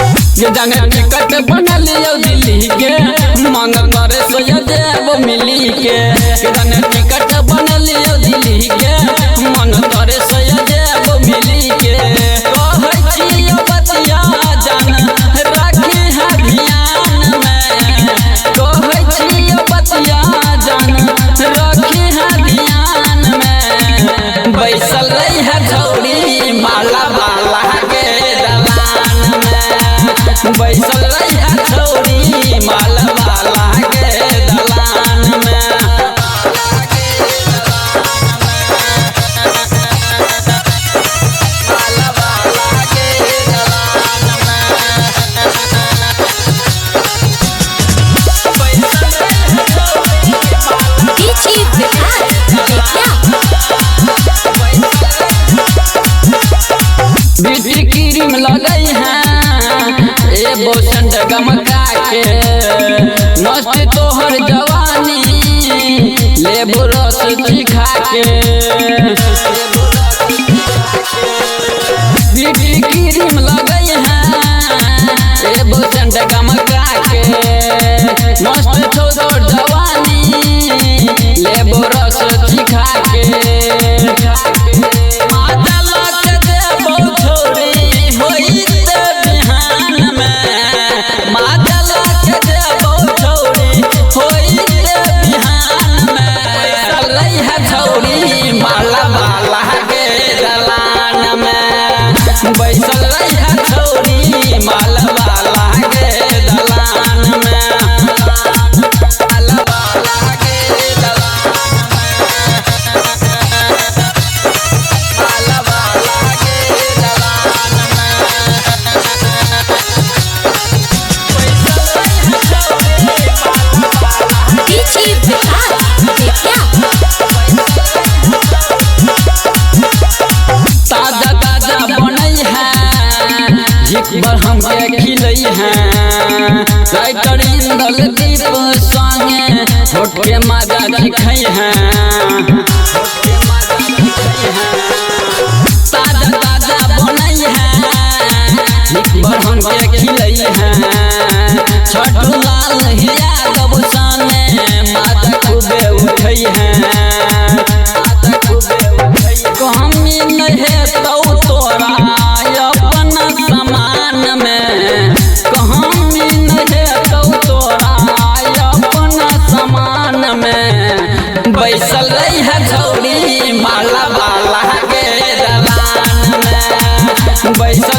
ticket बना लियो दिल्ली के मन करे सोया देव मिली के टिकट बना लियो दिल्ली के मन करे सोया देव मिली के कहै छियो बतिया जान राखी है ध्यान में कहै छियो बतिया जान राखी है ध्यान में बैसल रही है छौड़ी माला वाला के दलान में बैसल रही है छौड़ी माला वाला के दलान में ब्यूटी क्रीम लगई है ए बोसन जगमगा के नष्ट तोहर जवानी लेबू रस चिखा के ब्यूटी क्रीम लगई है ए बोसन जगमगा के नष्ट तोहर जवानी लेबू रस चिखा के माला वाला के दलान में बैसल रही है छौड़ी माला वाला के दलान में माला वाला के दलान माला वाला के दलान ताजा ताजा बनई है झिकबर हमके खिलई है राइटर इंदल दीप संगे होठ के माजा दिखई है ताजा ताजा बनई है झिकबर हमके खिलई है छोटू लाल यादव साने माजा खूबे उठई है कमी नहीं तो तोरा अपन समान में कमी नहीं तो तोरा अपन समान में बैसल रही है छौड़ी माला वाला के दलान में बैसल